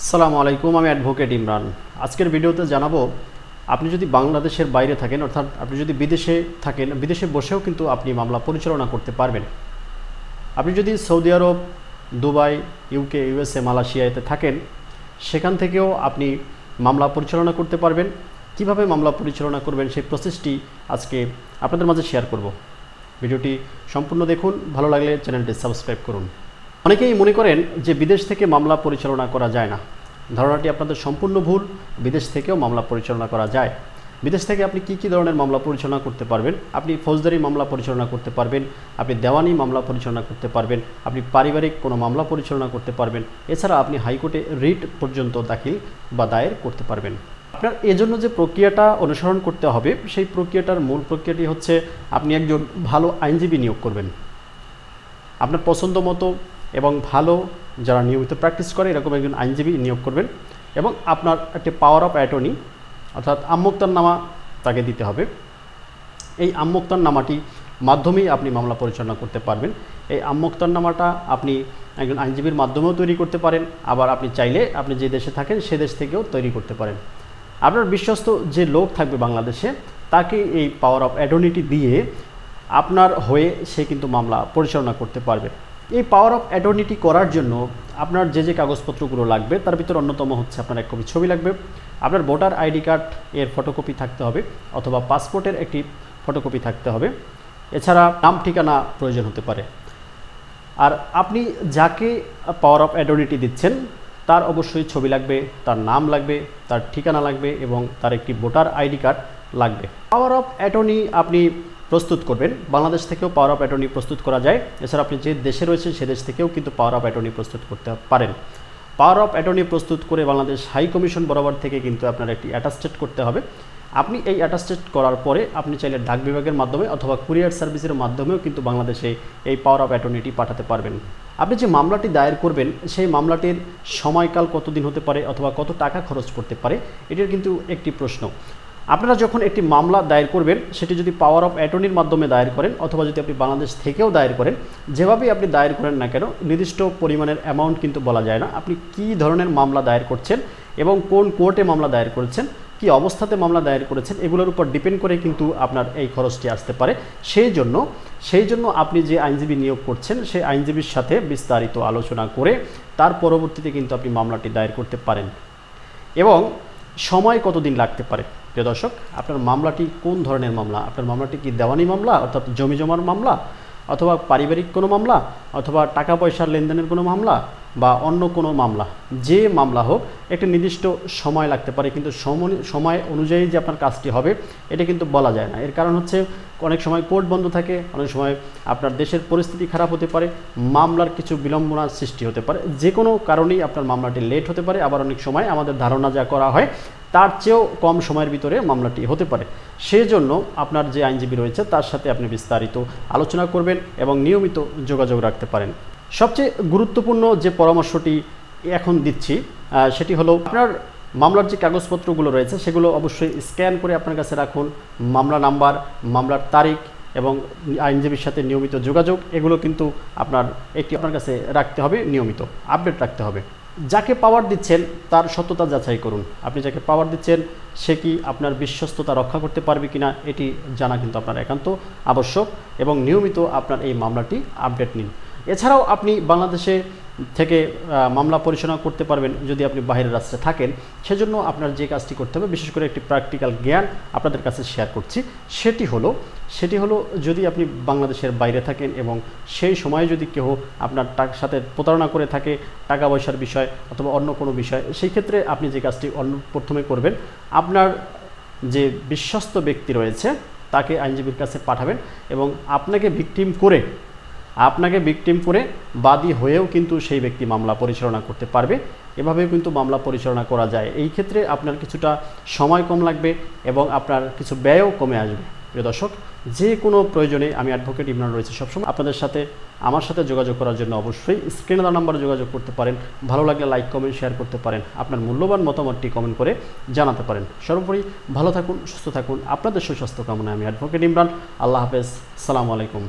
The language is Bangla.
আসসালামু আলাইকুম, আমি অ্যাডভোকেট ইমরান। আজকের ভিডিওতে জানাবো আপনি যদি বাংলাদেশের বাইরে থাকেন, অর্থাৎ আপনি যদি বিদেশে থাকেন, বিদেশে বসেও কিন্তু আপনি মামলা পরিচালনা করতে পারবেন। আপনি যদি সৌদি আরব, দুবাই, ইউকে, ইউএসএ, মালয়েশিয়াতে থাকেন, সেখান থেকেও আপনি মামলা পরিচালনা করতে পারবেন। কিভাবে মামলা পরিচালনা করবেন সেই প্রসেসটি আজকে আপনাদের মাঝে শেয়ার করব। ভিডিওটি সম্পূর্ণ দেখুন, ভালো লাগলে চ্যানেলটি সাবস্ক্রাইব করুন। অনেকেই মনে করেন যে বিদেশ থেকে মামলা পরিচালনা করা যায় না। ধারণাটি আপনাদের সম্পূর্ণ ভুল। বিদেশ থেকেও মামলা পরিচালনা করা যায়। বিদেশ থেকে আপনি কি ধরনের মামলা পরিচালনা করতে পারবেন? আপনি ফৌজদারি মামলা পরিচালনা করতে পারবেন, আপনি দেওয়ানি মামলা পরিচালনা করতে পারবেন, আপনি পারিবারিক কোনো মামলা পরিচালনা করতে পারবেন। এছাড়া আপনি হাইকোর্টে রিট পর্যন্ত দাখিল বা দায়ের করতে পারবেন। আপনার এজন্য যে প্রক্রিয়াটা অনুসরণ করতে হবে, সেই প্রক্রিয়াটার মূল প্রক্রিয়াটি হচ্ছে আপনি একজন ভালো আইনজীবী নিয়োগ করবেন। আপনার পছন্দ মতো এবং ভালো যারা নিয়মিত প্র্যাকটিস করে এরকম একজন আইনজীবী নিয়োগ করবেন এবং আপনার একটি পাওয়ার অফ অ্যাটর্নি অর্থাৎ আমোক্তারনামা তাকে দিতে হবে। এই আমোক্তারনামাটি মাধ্যমেই আপনি মামলা পরিচালনা করতে পারবেন। এই আমোক্তারনামাটা আপনি একজন আইনজীবীর মাধ্যমেও তৈরি করতে পারেন, আবার আপনি চাইলে আপনি যে দেশে থাকেন সে দেশ থেকেও তৈরি করতে পারেন। আপনার বিশ্বস্ত যে লোক থাকবে বাংলাদেশে, তাকে এই পাওয়ার অফ অ্যাটর্নিটি দিয়ে আপনার হয়ে সে কিন্তু মামলা পরিচালনা করতে পারবে। এই পাওয়ার অফ অ্যাটর্নিটি করার জন্য আপনার যে কাগজপত্রগুলো লাগবে তার ভিতর অন্যতম হচ্ছে আপনার এক কপি ছবি লাগবে, আপনার ভোটার আইডি কার্ড এর ফটোকপি থাকতে হবে অথবা পাসপোর্টের একটি ফটোকপি থাকতে হবে। এছাড়া নাম ঠিকানা প্রয়োজন হতে পারে। আর আপনি যাকে পাওয়ার অফ অ্যাটর্নিটি দিচ্ছেন তার অবশ্যই ছবি লাগবে, তার নাম লাগবে, তার ঠিকানা লাগবে এবং তার একটি ভোটার আইডি কার্ড লাগবে। পাওয়ার অফ অ্যাটর্নি আপনি প্রস্তুত করবেন। বাংলাদেশ থেকেও পাওয়ার অফ অ্যাটর্নি প্রস্তুত করা যায়। এছাড়া আপনি যে দেশে রয়েছেন সে দেশ থেকেও কিন্তু পাওয়ার অফ অ্যাটর্নি প্রস্তুত করতে পারেন। পাওয়ার অফ অ্যাটর্নি প্রস্তুত করে বাংলাদেশ হাই কমিশন বরাবর থেকে কিন্তু আপনার একটি অ্যাটাস্টেড করতে হবে। আপনি এই অ্যাটাস্টেড করার পরে আপনি চাইলে ডাক বিভাগের মাধ্যমে অথবা কুরিয়ার সার্ভিসের মাধ্যমেও কিন্তু বাংলাদেশে এই পাওয়ার অফ অ্যাটর্নিটি পাঠাতে পারবেন। আপনি যে মামলাটি দায়ের করবেন সেই মামলাটির সময়কাল কতদিন হতে পারে অথবা কত টাকা খরচ করতে পারে, এটির কিন্তু একটি প্রশ্ন। আপনারা যখন একটি মামলা দায়ের করবেন সেটি যদি পাওয়ার অফ অ্যাটর্নির মাধ্যমে দায়ের করেন অথবা যদি আপনি বাংলাদেশ থেকেও দায়ের করেন, যেভাবেই আপনি দায়ের করেন না কেন নির্দিষ্ট পরিমাণের অ্যামাউন্ট কিন্তু বলা যায় না। আপনি কী ধরনের মামলা দায়ের করছেন এবং কোন কোর্টে মামলা দায়ের করেছেন, কি অবস্থাতে মামলা দায়ের করেছেন, এগুলোর উপর ডিপেন্ড করে কিন্তু আপনার এই খরচটি আসতে পারে। সেই জন্য আপনি যে আইনজীবী নিয়োগ করছেন সেই আইনজীবীর সাথে বিস্তারিত আলোচনা করে তার পরবর্তীতে কিন্তু আপনি মামলাটি দায়ের করতে পারেন। এবং সময় কতদিন লাগতে পারে? প্রিয় দর্শক, আপনার মামলাটি কোন ধরনের মামলা? আপনার মামলাটি কি দেওয়ানি মামলা অর্থাৎ জমি জমার মামলা, অথবা পারিবারিক কোনো মামলা, অথবা টাকা পয়সার লেনদেনের কোনো মামলা, বা অন্য কোনো মামলা? যে মামলা হোক একটা নির্দিষ্ট সময় লাগতে পারে, কিন্তু সময় অনুযায়ী যে আপনার কাজটি হবে এটা কিন্তু বলা যায় না। এর কারণ হচ্ছে অনেক সময় কোর্ট বন্ধ থাকে, অনেক সময় আপনার দেশের পরিস্থিতি খারাপ হতে পারে, মামলার কিছু বিলম্বনার সৃষ্টি হতে পারে। যে কোনো কারণেই আপনার মামলাটি লেট হতে পারে। আবার অনেক সময় আমাদের ধারণা যা করা হয় তার চেয়েও কম সময়ের ভিতরে মামলাটি হতে পারে। সেজন্য আপনার যে আইনজীবী রয়েছে তার সাথে আপনি বিস্তারিত আলোচনা করবেন এবং নিয়মিত যোগাযোগ রাখতে পারেন। সবচেয়ে গুরুত্বপূর্ণ যে পরামর্শটি এখন দিচ্ছি সেটি হলো আপনার মামলার যে কাগজপত্রগুলো রয়েছে সেগুলো অবশ্যই স্ক্যান করে আপনার কাছে রাখুন। মামলা নাম্বার, মামলার তারিখ এবং আইনজীবীর সাথে নিয়মিত যোগাযোগ, এগুলো কিন্তু আপনার কাছে রাখতে হবে, নিয়মিত আপডেট রাখতে হবে। যাকে পাওয়ার দিচ্ছেন তার সত্যতা যাচাই করুন। আপনি যাকে পাওয়ার দিচ্ছেন সে কি আপনার বিশ্বস্ততা রক্ষা করতে পারবে কিনা এটি জানা কিন্তু আপনার একান্ত আবশ্যক এবং নিয়মিত আপনার এই মামলাটি আপডেট নিন। এছাড়াও আপনি বাংলাদেশে থেকে মামলা পরিচালনা করতে পারবেন যদি আপনি বাইরের রাষ্ট্রে থাকেন। সেজন্য আপনার যে কাজটি করতে হবে, বিশেষ করে একটি প্র্যাকটিক্যাল জ্ঞান আপনাদের কাছে শেয়ার করছি, সেটি হলো যদি আপনি বাংলাদেশের বাইরে থাকেন এবং সেই সময়ে যদি কেউ আপনার সাথে প্রতারণা করে থাকে টাকা পয়সার বিষয় অথবা অন্য কোনো বিষয়, সেই ক্ষেত্রে আপনি যে কাজটি প্রথমে করবেন, আপনার যে বিশ্বস্ত ব্যক্তি রয়েছে তাকে আইনজীবীর কাছে পাঠাবেন এবং আপনাকে ভিকটিম করে বাদী হয়েও কিন্তু সেই ব্যক্তি মামলা পরিচালনা করতে পারবে। এভাবেও কিন্তু মামলা পরিচালনা করা যায়। এই ক্ষেত্রে আপনার কিছুটা সময় কম লাগবে এবং আপনার কিছু ব্যয়ও কমে আসবে। প্রিয় দর্শক, যে কোনো প্রয়োজনে আমি অ্যাডভোকেট ইমরান রয়েছে সবসময় আপনাদের সাথে। আমার সাথে যোগাযোগ করার জন্য অবশ্যই স্ক্রিনে দেওয়া নাম্বারে যোগাযোগ করতে পারেন। ভালো লাগলে লাইক, কমেন্ট, শেয়ার করতে পারেন। আপনার মূল্যবান মতামতটি কমেন্ট করে জানাতে পারেন। সর্বোপরি ভালো থাকুন, সুস্থ থাকুন। আপনাদের সুস্বাস্থ্য কামনায় আমি অ্যাডভোকেট ইমরান। আল্লাহ হাফেজ, আসসালামু আলাইকুম।